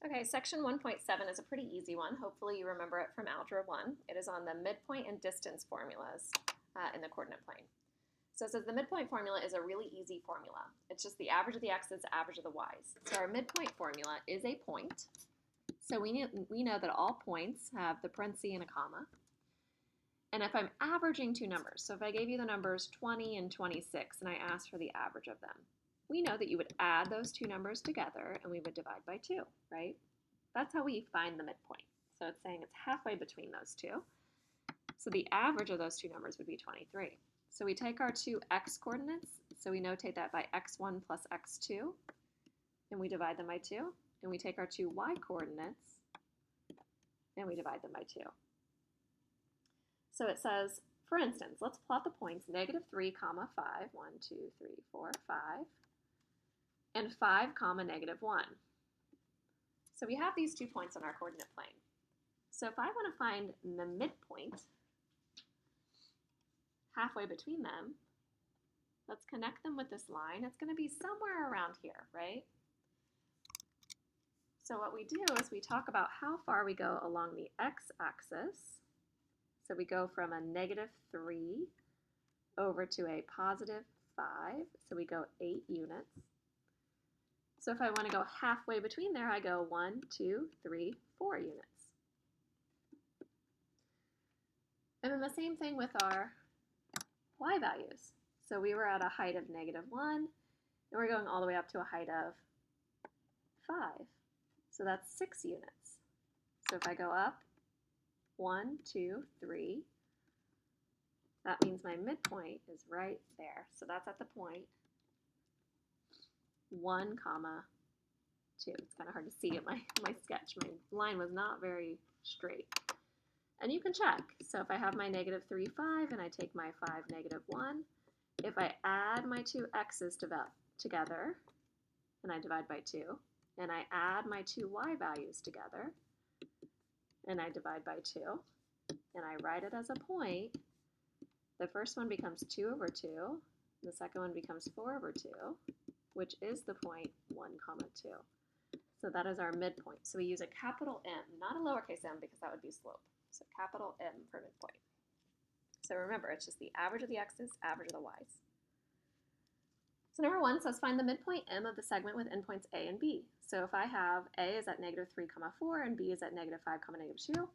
Okay, section 1.7 is a pretty easy one. Hopefully you remember it from Algebra 1. It is on the midpoint and distance formulas in the coordinate plane. So it says the midpoint formula is a really easy formula. It's just the average of the x's, average of the y's. So our midpoint formula is a point. So we know that all points have the parenthesis and a comma. And if I'm averaging two numbers, so if I gave you the numbers 20 and 26 and I asked for the average of them, we know that you would add those two numbers together and we would divide by 2, right? That's how we find the midpoint. So it's saying it's halfway between those two. So the average of those two numbers would be 23. So we take our two x coordinates, so we notate that by x1 plus x2, and we divide them by 2. And we take our two y coordinates, and we divide them by 2. So it says, for instance, let's plot the points -3, 5, 1, 2, 3, 4, 5, and 5, -1. So we have these 2 points on our coordinate plane. So if I want to find the midpoint, halfway between them, let's connect them with this line. It's going to be somewhere around here, right? So what we do is we talk about how far we go along the x-axis. So we go from a -3 over to a +5. So we go 8 units. So if I want to go halfway between there, I go 1, 2, 3, 4 units. And then the same thing with our y values. So we were at a height of -1, and we're going all the way up to a height of 5. So that's 6 units. So if I go up 1, 2, 3, that means my midpoint is right there. So that's at the point 1, 2. It's kind of hard to see in my sketch. My line was not very straight. And you can check. So if I have my -3, 5, and I take my 5, -1, if I add my two x's together, and I divide by 2, and I add my two y values together, and I divide by 2, and I write it as a point, the first one becomes 2 over 2, the second one becomes 4 over 2, which is the point 1, 2. So that is our midpoint. So we use a capital M, not a lowercase m, because that would be slope. So capital M for midpoint. So remember, it's just the average of the x's, average of the y's. So number 1 says find the midpoint M of the segment with endpoints A and B. So if I have A is at -3, 4, and B is at -5, -2,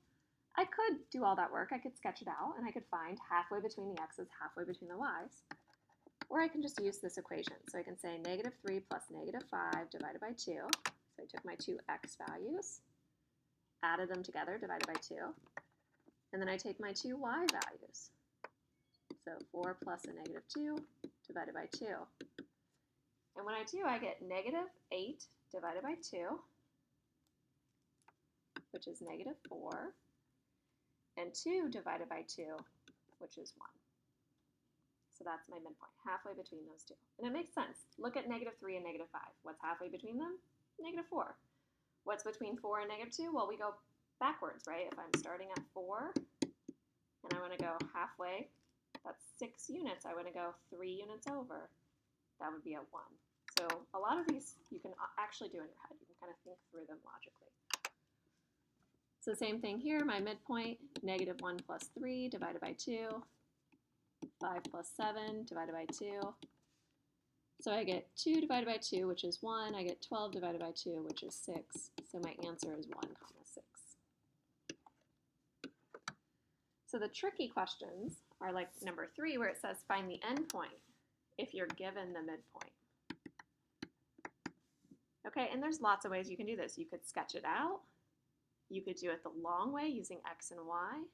I could do all that work. I could sketch it out, and I could find halfway between the x's, halfway between the y's. Or I can just use this equation. So I can say -3 plus -5 divided by 2. So I took my two x values, added them together, divided by 2. And then I take my two y values. So 4 plus a -2 divided by 2. And when I do, I get -8 divided by 2, which is -4, and 2 divided by 2, which is 1. So that's my midpoint, halfway between those two. And it makes sense. Look at -3 and -5. What's halfway between them? -4. What's between 4 and -2? Well, we go backwards, right? If I'm starting at 4 and I want to go halfway, that's 6 units. I want to go 3 units over. That would be a 1. So a lot of these you can actually do in your head. You can kind of think through them logically. So same thing here, my midpoint, -1 plus 3 divided by 2, 5 plus 7 divided by 2. So I get 2 divided by 2, which is 1. I get 12 divided by 2, which is 6. So my answer is 1, 6. So the tricky questions are like number 3, where it says find the endpoint if you're given the midpoint. Okay, and there's lots of ways you can do this. You could sketch it out. You could do it the long way using x and y.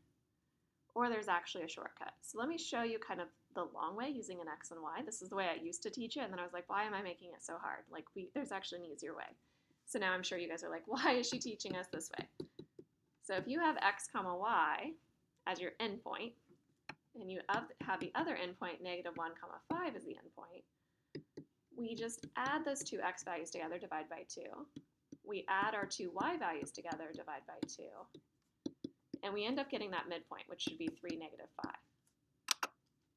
Or there's actually a shortcut. So let me show you kind of the long way using an x and y. This is the way I used to teach it, and then I was like, why am I making it so hard? Like, there's actually an easier way. So now I'm sure you guys are like, why is she teaching us this way? So if you have x, y as your endpoint, and you have the other endpoint, -1, 5 as the endpoint, we just add those two x values together, divide by 2. We add our two y values together, divide by 2. And we end up getting that midpoint, which should be 3, -5.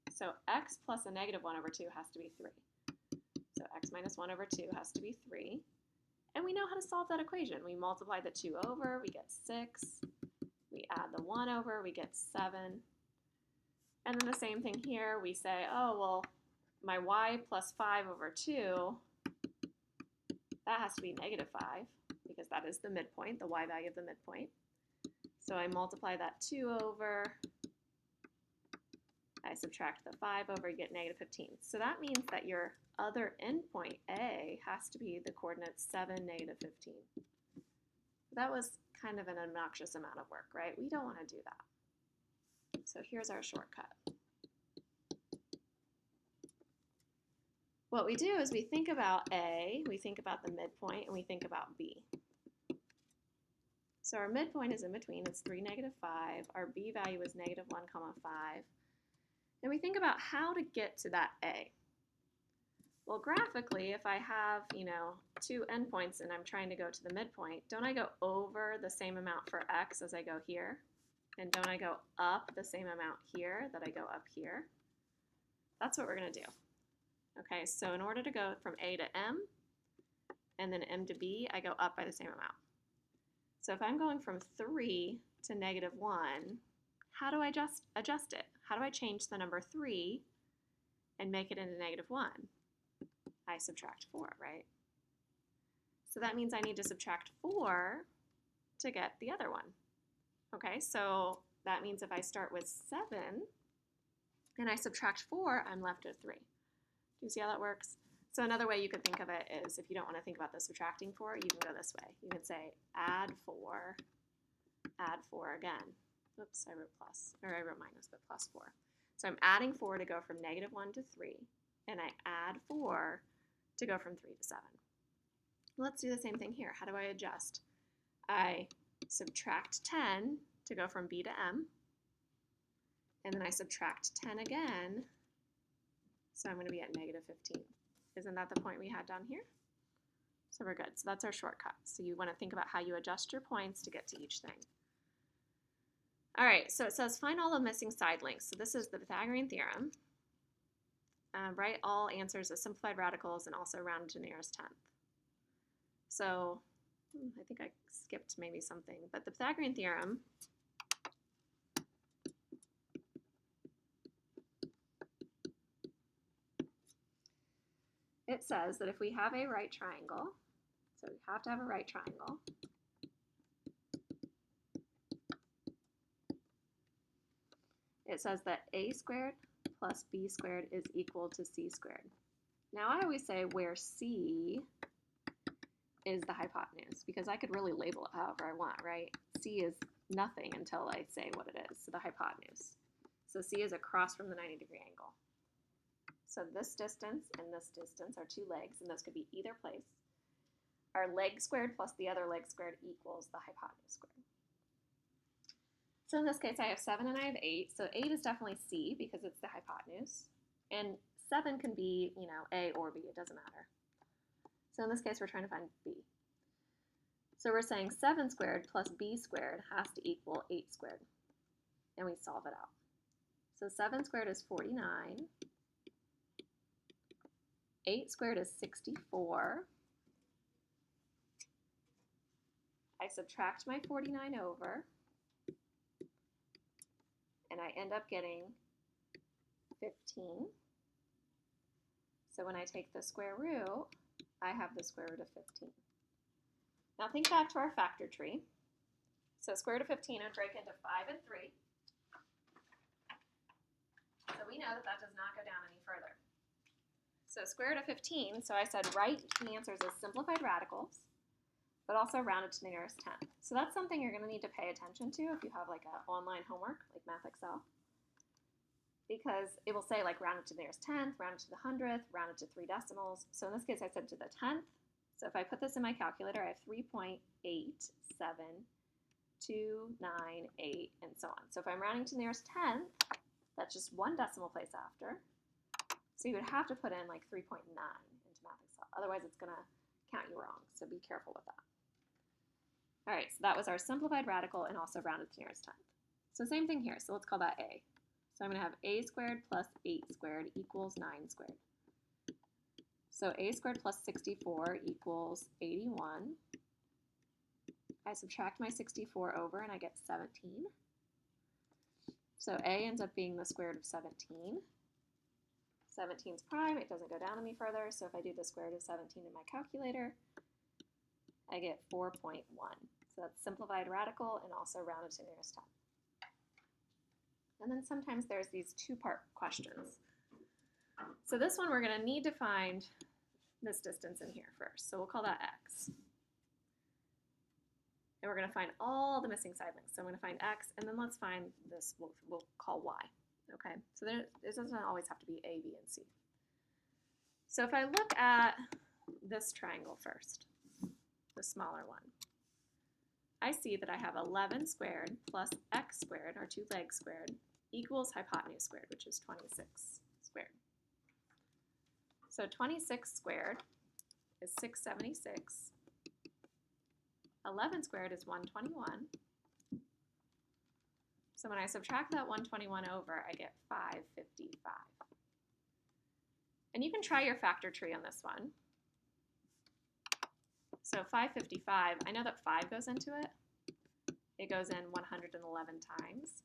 So x plus a -1 over 2 has to be 3. So x minus 1 over 2 has to be 3. And we know how to solve that equation. We multiply the 2 over, we get 6. We add the 1 over, we get 7. And then the same thing here, we say, oh, well, my y plus 5 over 2, that has to be negative 5, because that is the midpoint, the y value of the midpoint. So I multiply that 2 over, I subtract the 5 over, you get negative 15. So that means that your other endpoint, A, has to be the coordinates 7, negative 15. That was kind of an obnoxious amount of work, right? We don't want to do that. So here's our shortcut. What we do is we think about A, we think about the midpoint, and we think about B. So our midpoint is in between, it's 3, negative 5. Our B value is negative 1, 5. And we think about how to get to that A. Well, graphically, if I have, 2 endpoints and I'm trying to go to the midpoint, don't I go over the same amount for x as I go here? And don't I go up the same amount here that I go up here? That's what we're going to do. Okay, so in order to go from A to M and then M to B, I go up by the same amount. So if I'm going from 3 to negative 1, how do I adjust it? How do I change the number 3 and make it into negative 1? I subtract 4, right? So that means I need to subtract 4 to get the other one. Okay, so that means if I start with 7 and I subtract 4, I'm left with 3. Do you see how that works? So another way you could think of it is if you don't want to think about the subtracting 4, you can go this way. You can say add 4 again. Oops, I wrote plus, or I wrote minus, but plus 4. So I'm adding 4 to go from negative 1 to 3, and I add 4 to go from 3 to 7. Let's do the same thing here. How do I adjust? I subtract 10 to go from B to M, and then I subtract 10 again, so I'm going to be at negative 15. Isn't that the point we had down here? So we're good. So that's our shortcut. So you want to think about how you adjust your points to get to each thing. All right, so it says find all the missing side lengths. So this is the Pythagorean Theorem. Write all answers as simplified radicals and also round to the nearest tenth. So I think I skipped maybe something, but the Pythagorean Theorem it says that if we have a right triangle, so we have to have a right triangle, it says that a squared plus b squared is equal to c squared. Now I always say where c is the hypotenuse, because I could really label it however I want, right? C is nothing until I say what it is, so the hypotenuse. So c is across from the 90-degree angle. So this distance and this distance are 2 legs, and those could be either place. Our leg squared plus the other leg squared equals the hypotenuse squared. So in this case, I have 7 and I have 8. So 8 is definitely C because it's the hypotenuse. And 7 can be, A or B. It doesn't matter. So in this case, we're trying to find B. So we're saying 7 squared plus B squared has to equal 8 squared. And we solve it out. So 7 squared is 49. 8 squared is 64. I subtract my 49 over, and I end up getting 15. So when I take the square root, I have the square root of 15. Now think back to our factor tree. So square root of 15 would break into 5 and 3. So we know that that does not go down any further. So square root of 15, so I said write the answers as simplified radicals, but also round it to the nearest 10th. So that's something you're going to need to pay attention to if you have like an online homework, like Math Excel. Because it will say like round it to the nearest 10th, round it to the 100th, round it to 3 decimals. So in this case I said to the 10th. So if I put this in my calculator, I have 3.87298 and so on. So if I'm rounding to the nearest 10th, that's just 1 decimal place after. So you would have to put in like 3.9 into Math Excel. Otherwise it's going to count you wrong, so be careful with that. All right, so that was our simplified radical and also rounded to nearest 10th. So same thing here, so let's call that A. So I'm going to have A squared plus 8 squared equals 9 squared. So a squared plus 64 equals 81. I subtract my 64 over and I get 17. So a ends up being the square root of 17. 17's prime, it doesn't go down any further, so if I do the square root of 17 in my calculator, I get 4.1. So that's simplified radical and also rounded to the nearest 10. And then sometimes there's these two-part questions. So this one we're going to need to find this distance in here first. So we'll call that x. And we're going to find all the missing side lengths. So I'm going to find x, and then let's find this, we'll call y. Okay, so this doesn't always have to be a, b, and c. So if I look at this triangle first, the smaller one, I see that I have 11 squared plus x squared, or 2 legs squared, equals hypotenuse squared, which is 26 squared. So 26 squared is 676. 11 squared is 121. So when I subtract that 121 over, I get 555. And you can try your factor tree on this one. So 555, I know that 5 goes into it. It goes in 111 times.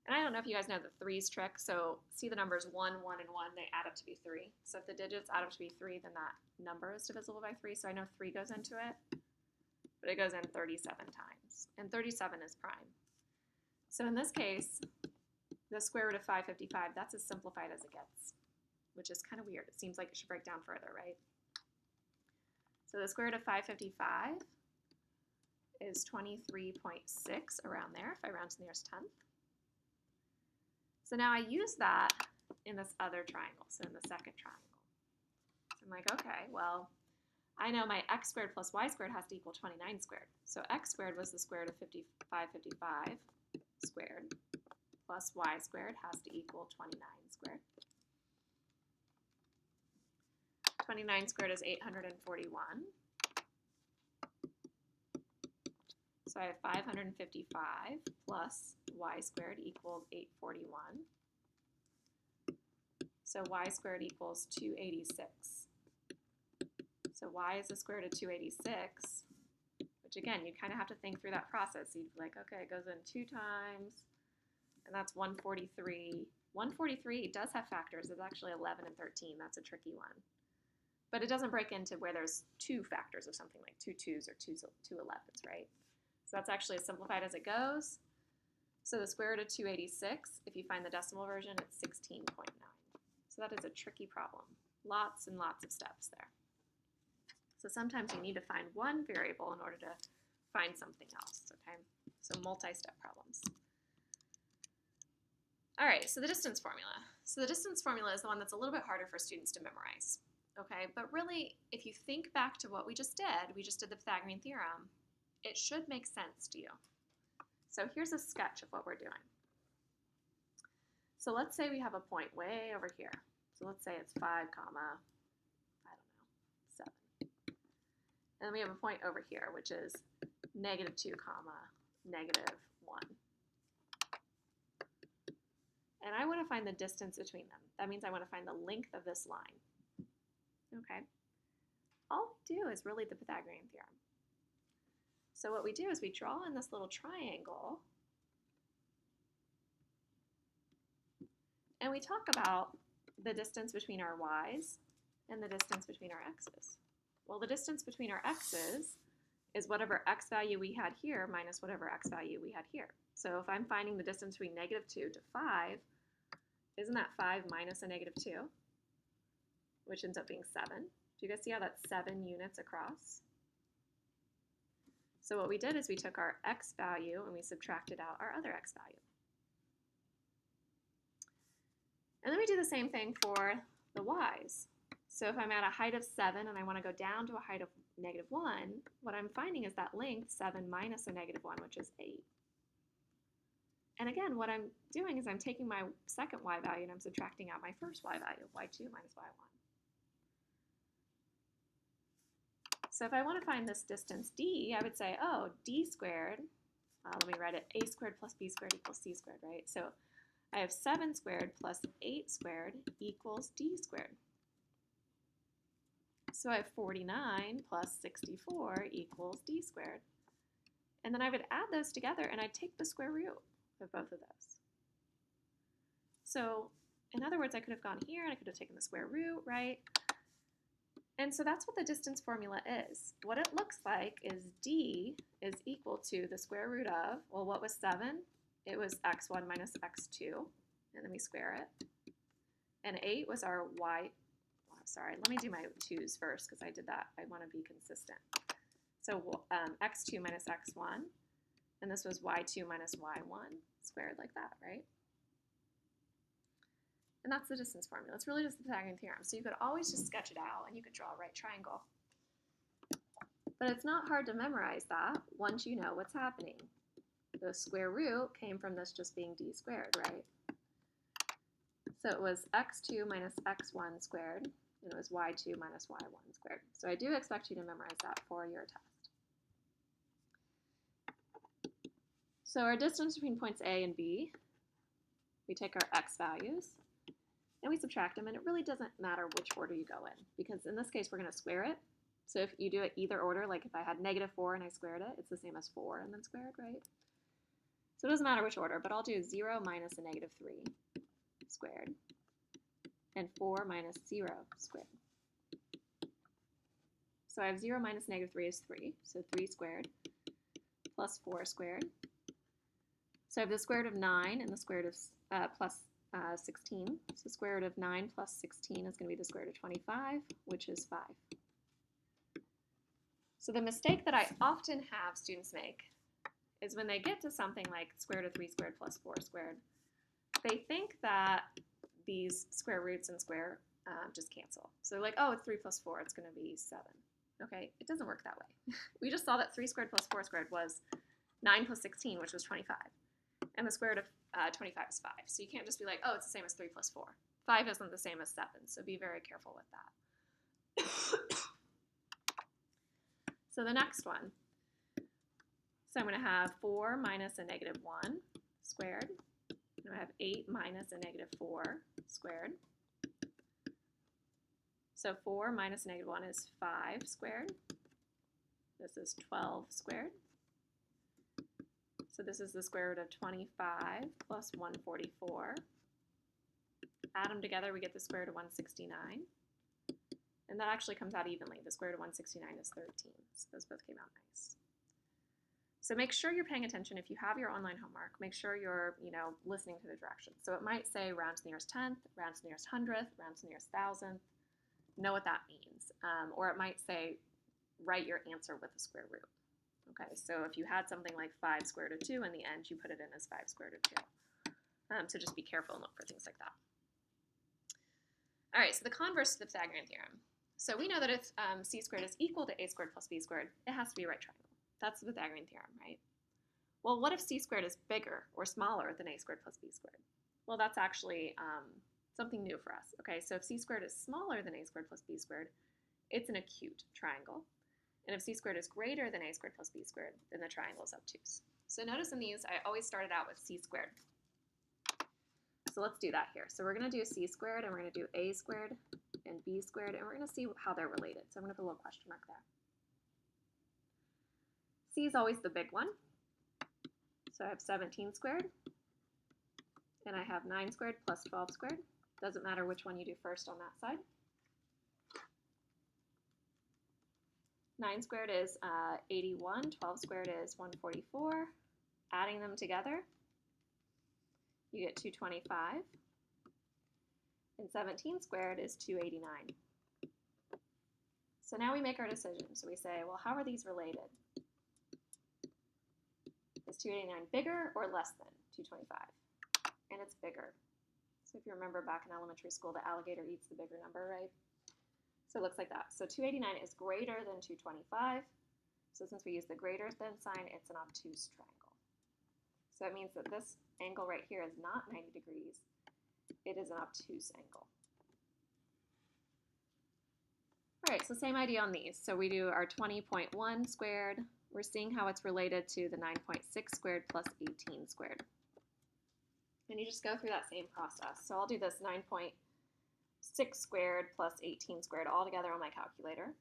And I don't know if you guys know the threes trick. So see the numbers 1, 1, and 1, they add up to be 3. So if the digits add up to be 3, then that number is divisible by 3. So I know 3 goes into it, but it goes in 37 times. And 37 is prime. So in this case, the square root of 555, that's as simplified as it gets, which is kind of weird. It seems like it should break down further, right? So the square root of 555 is 23.6, around there, if I round to the nearest tenth. So now I use that in this other triangle, so in the second triangle. So I'm like, okay, well, I know my x squared plus y squared has to equal 29 squared. So x squared was the square root of 555 squared plus y squared has to equal 29 squared. 29 squared is 841. So I have 555 plus y squared equals 841. So y squared equals 286. So y is the square root of 286, which again, you kind of have to think through that process. You'd be like, okay, it goes in 2 times, and that's 143. 143 does have factors. It's actually 11 and 13. That's a tricky one. But it doesn't break into where there's 2 factors of something like 2 2s or 2 11s, right? So that's actually as simplified as it goes. So the square root of 286, if you find the decimal version, it's 16.9. So that is a tricky problem. Lots and lots of steps there. So sometimes you need to find one variable in order to find something else, okay? So multi-step problems. All right, so the distance formula. So the distance formula is the one that's a little bit harder for students to memorize, okay? But really, if you think back to what we just did the Pythagorean Theorem, it should make sense to you. So here's a sketch of what we're doing. So let's say we have a point way over here. So let's say it's 5, comma, I don't know, 7. And then we have a point over here, which is -2, comma, -1. And I want to find the distance between them. That means I want to find the length of this line. Okay. All we do is really the Pythagorean Theorem. So what we do is we draw in this little triangle, and we talk about the distance between our y's and the distance between our x's. Well, the distance between our x's is whatever x value we had here minus whatever x value we had here. So if I'm finding the distance between -2 to 5, isn't that 5 minus a -2, which ends up being 7? Do you guys see how that's 7 units across? So what we did is we took our x value and we subtracted out our other x value. And then we do the same thing for the y's. So if I'm at a height of 7 and I want to go down to a height of -1, what I'm finding is that length, 7 minus a -1, which is 8. And again, what I'm doing is I'm taking my second y value and I'm subtracting out my first y value, y2 minus y1. So if I want to find this distance d, I would say, oh, d squared, let me write it, a squared plus b squared equals c squared, right? So I have 7 squared plus 8 squared equals d squared. So I have 49 plus 64 equals d squared. And then I would add those together and I'd take the square root of both of those. So in other words, I could have gone here and I could have taken the square root, right? And so that's what the distance formula is. What it looks like is d is equal to the square root of, well, what was 7? It was x1 minus x2, and then we square it. And 8 was our y, oh, sorry, let me do my 2's first because I did that. I want to be consistent. So x2 minus x1, and this was y2 minus y1 squared like that, right? And that's the distance formula. It's really just the Pythagorean theorem. So you could always just sketch it out and you could draw a right triangle. But it's not hard to memorize that once you know what's happening. The square root came from this just being d squared, right? So it was x2 minus x1 squared, and it was y2 minus y1 squared. So I do expect you to memorize that for your test. So our distance between points A and B, we take our x values, and we subtract them, and it really doesn't matter which order you go in, because in this case we're going to square it. So if you do it either order, like if I had -4 and I squared it, it's the same as 4 and then squared, right? So it doesn't matter which order, but I'll do 0 minus a -3 squared and 4 minus 0 squared. So I have 0 minus -3 is 3, so 3 squared plus 4 squared. So I have the square root of 9 and the square root of plus 16. So the square root of 9 plus 16 is going to be the square root of 25, which is 5. So the mistake that I often have students make is when they get to something like square root of 3 squared plus 4 squared, they think that these square roots and square just cancel. So they're like, oh, it's 3 plus 4, it's going to be 7. Okay, it doesn't work that way. We just saw that 3 squared plus 4 squared was 9 plus 16, which was 25. And the square root of 25 is 5. So you can't just be like, oh, it's the same as 3 plus 4. 5 isn't the same as 7, so be very careful with that. So the next one. So I'm going to have 4 minus a -1 squared. And I have 8 minus a -4 squared. So 4 minus -1 is 5 squared. This is 12 squared. So this is the square root of 25 plus 144. Add them together, we get the square root of 169. And that actually comes out evenly. The square root of 169 is 13. So those both came out nice. So make sure you're paying attention. If you have your online homework, make sure you're, listening to the directions. So it might say round to the nearest tenth, round to the nearest hundredth, round to the nearest thousandth. Know what that means. Or it might say write your answer with the square root. Okay, so if you had something like 5 square root of 2 in the end, you put it in as 5 square root of 2. So just be careful and look for things like that. All right, so the converse of the Pythagorean theorem. So we know that if c squared is equal to a squared plus b squared, it has to be a right triangle. That's the Pythagorean theorem, right? Well, what if c squared is bigger or smaller than a squared plus b squared? Well, that's actually something new for us. Okay, so if c squared is smaller than a squared plus b squared, it's an acute triangle. And if c squared is greater than a squared plus b squared, then the triangle is obtuse. So notice in these, I always started out with c squared. So let's do that here. So we're going to do c squared, and we're going to do a squared and b squared, and we're going to see how they're related. So I'm going to put a little question mark there. C is always the big one. So I have 17 squared, and I have 9 squared plus 12 squared. Doesn't matter which one you do first on that side. 9 squared is 81, 12 squared is 144. Adding them together, you get 225. And 17 squared is 289. So now we make our decision. So we say, well, how are these related? Is 289 bigger or less than 225? And it's bigger. So if you remember back in elementary school, the alligator eats the bigger number, right? So it looks like that. So 289 is greater than 225. So since we use the greater than sign, it's an obtuse triangle. So it means that this angle right here is not 90 degrees. It is an obtuse angle. All right, so same idea on these. So we do our 20.1 squared. We're seeing how it's related to the 9.6 squared plus 18 squared. And you just go through that same process. So I'll do this 6 squared plus 18 squared all together on my calculator.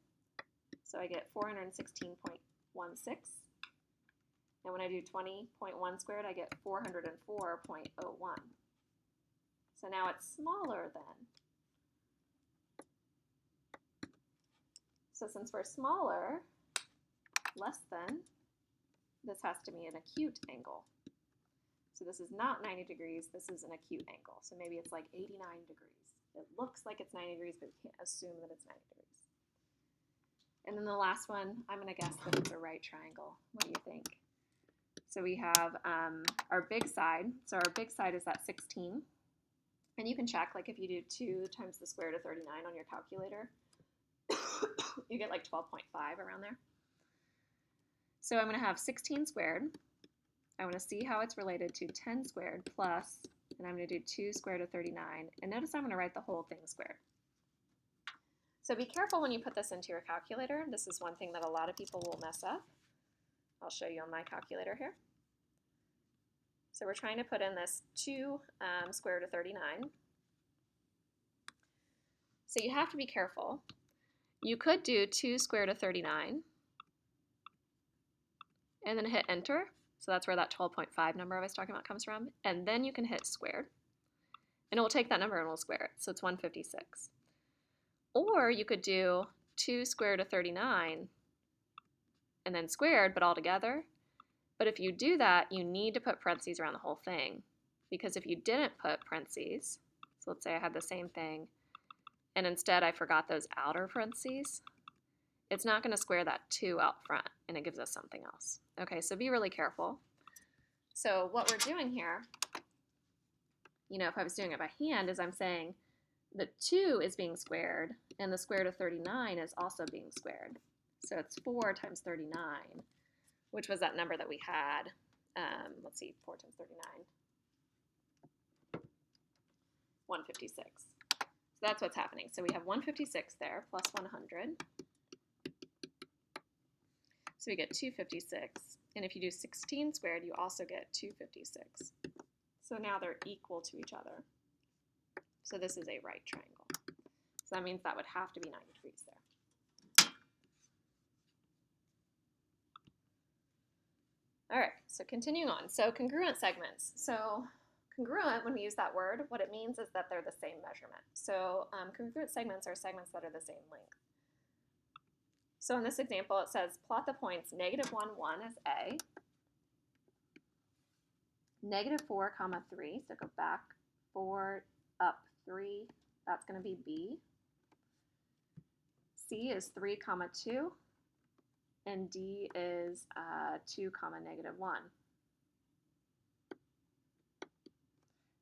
So I get 416.16. And when I do 20.1 squared, I get 404.01. So now it's smaller than. So since we're smaller, less than, this has to be an acute angle. So this is not 90 degrees, this is an acute angle. So maybe it's like 89 degrees. It looks like it's 90 degrees, but we can't assume that it's 90 degrees. And then the last one, I'm going to guess that it's a right triangle. What do you think? So we have our big side. So our big side is that 16. And you can check, like if you do 2 times the square root of 39 on your calculator, you get like 12.5 around there. So I'm going to have 16 squared. I want to see how it's related to 10 squared plus, and I'm going to do 2 squared root of 39. And notice I'm going to write the whole thing squared. So be careful when you put this into your calculator. This is one thing that a lot of people will mess up. I'll show you on my calculator here. So we're trying to put in this 2 square root of 39. So you have to be careful. You could do 2 square root of 39 and then hit enter. So that's where that 12.5 number I was talking about comes from. And then you can hit squared. And it will take that number and we'll square it. So it's 156. Or you could do 2 square root of 39 and then squared, but all together. But if you do that, you need to put parentheses around the whole thing. Because if you didn't put parentheses, so let's say I had the same thing, and instead I forgot those outer parentheses, it's not going to square that 2 out front, and it gives us something else. Okay, so be really careful. So what we're doing here, you know, if I was doing it by hand, is I'm saying the 2 is being squared, and the square root of 39 is also being squared. So it's 4 times 39, which was that number that we had. Let's see, 4 times 39. 156. So that's what's happening. So we have 156 there, plus 100. So we get 256. And if you do 16 squared, you also get 256. So now they're equal to each other. So this is a right triangle. So that means that would have to be 90 degrees there. All right, so continuing on. So congruent segments. So congruent, when we use that word, what it means is that they're the same measurement. So congruent segments are segments that are the same length. So in this example, it says plot the points -1, 1 is A, -4, 3, so go back 4, up 3, that's going to be B. C is 3, 2, and D is 2, -1.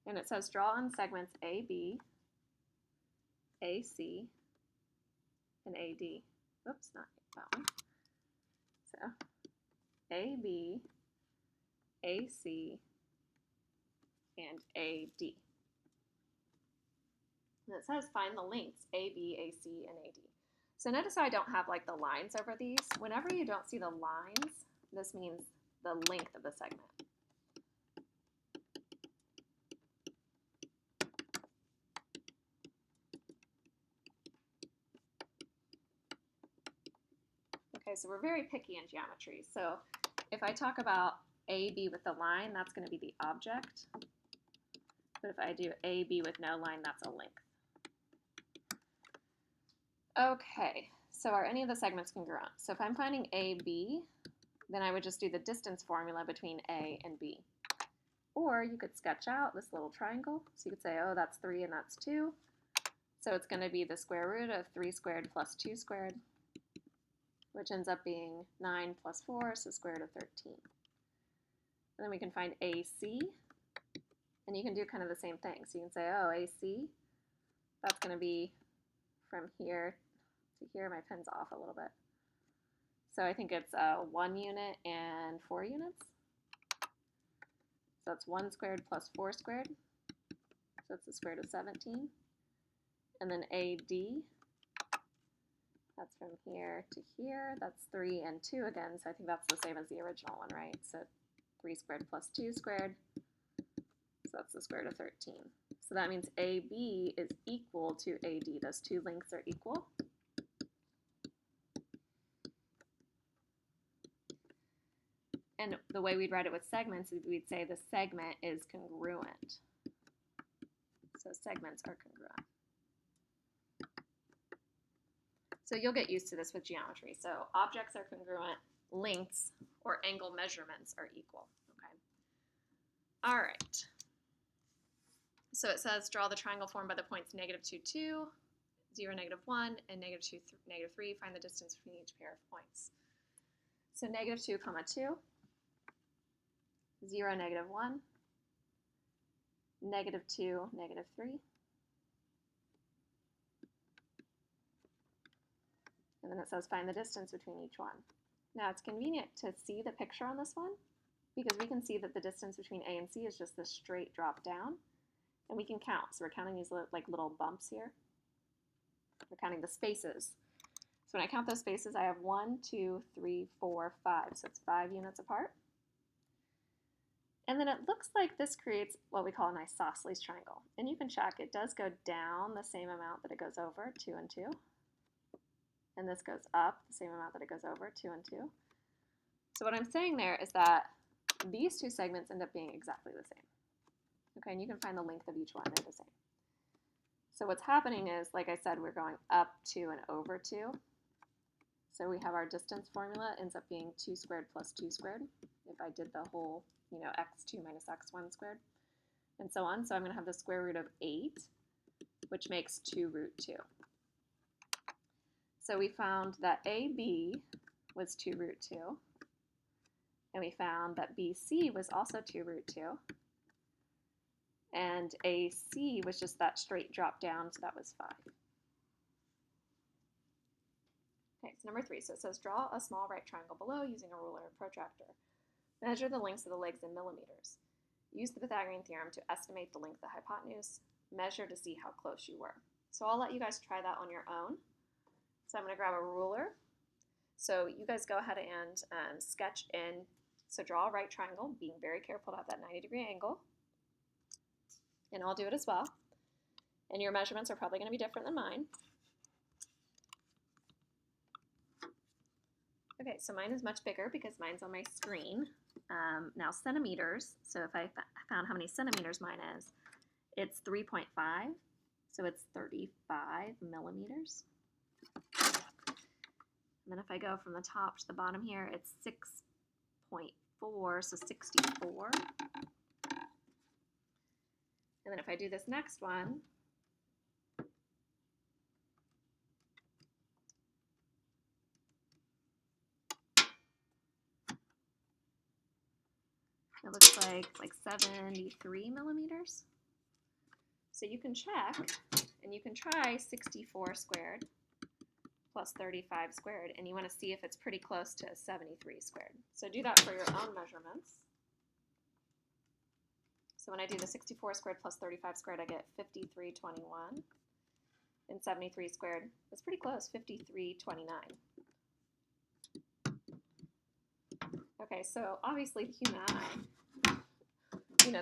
And it says draw on segments AB, AC, and AD. Oops, not that one. So AB, AC, and AD. And it says find the lengths AB, AC, and AD. So notice how I don't have like the lines over these. Whenever you don't see the lines, this means the length of the segment. Okay, so we're very picky in geometry. So if I talk about AB with the line, that's going to be the object. But if I do AB with no line, that's a length. Okay, so are any of the segments congruent? So if I'm finding AB, then I would just do the distance formula between A and B. Or you could sketch out this little triangle. So you could say, oh, that's 3 and that's 2. So it's going to be the square root of 3 squared plus 2 squared, which ends up being 9 plus 4, so square root of 13. And then we can find AC, and you can do kind of the same thing. So you can say, oh, AC, that's going to be from here to here. My pen's off a little bit. So I think it's 1 unit and 4 units. So that's 1 squared plus 4 squared. So it's the square root of 17. And then AD, that's from here to here. That's 3 and 2 again, so I think that's the same as the original one, right? So 3 squared plus 2 squared, so that's the square root of 13. So that means AB is equal to AD. Those two lengths are equal. And the way we'd write it with segments is we'd say the segment is congruent. So segments are congruent. So you'll get used to this with geometry. So objects are congruent, lengths or angle measurements are equal. Okay. All right. So it says draw the triangle formed by the points -2, 2, 0, -1, and -2, -3. Find the distance between each pair of points. So -2, 2, 0, -1, -2, -3. And then it says find the distance between each one. Now it's convenient to see the picture on this one because we can see that the distance between A and C is just this straight drop down. And we can count. So we're counting these like little bumps here. We're counting the spaces. So when I count those spaces, I have 1, 2, 3, 4, 5. So it's 5 units apart. And then it looks like this creates what we call an isosceles triangle. And you can check, it does go down the same amount that it goes over, 2 and 2. And this goes up the same amount that it goes over, 2 and 2. So what I'm saying there is that these two segments end up being exactly the same. Okay, and you can find the length of each one, they're the same. So what's happening is, like I said, we're going up 2 and over 2. So we have our distance formula ends up being 2 squared plus 2 squared. If I did the whole, x2 minus x1 squared, and so on. So I'm going to have the square root of 8, which makes 2 root 2. So we found that AB was 2 root 2, and we found that BC was also 2 root 2, and AC was just that straight drop down, so that was 5. Okay, so number 3, so it says draw a small right triangle below using a ruler and protractor. Measure the lengths of the legs in millimeters. Use the Pythagorean Theorem to estimate the length of the hypotenuse. Measure to see how close you were. So I'll let you guys try that on your own. So I'm going to grab a ruler. So you guys go ahead and sketch in. So draw a right triangle, being very careful to have that 90-degree angle. And I'll do it as well. And your measurements are probably going to be different than mine. Okay, so mine is much bigger because mine's on my screen. Now centimeters, so if I found how many centimeters mine is, it's 3.5, so it's 35 millimeters. And then if I go from the top to the bottom here, it's 6.4, so 64. And then if I do this next one, it looks like 73 millimeters. So you can check, and you can try 64 squared plus 35 squared, and you want to see if it's pretty close to 73 squared. So do that for your own measurements. So when I do the 64 squared plus 35 squared, I get 53.21. And 73 squared is pretty close, 53.29. Okay, so obviously the human eye,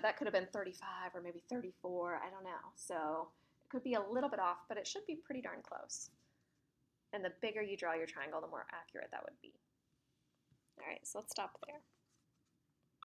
that could have been 35 or maybe 34, I don't know. So it could be a little bit off, but it should be pretty darn close. And the bigger you draw your triangle, the more accurate that would be. All right, so let's stop there.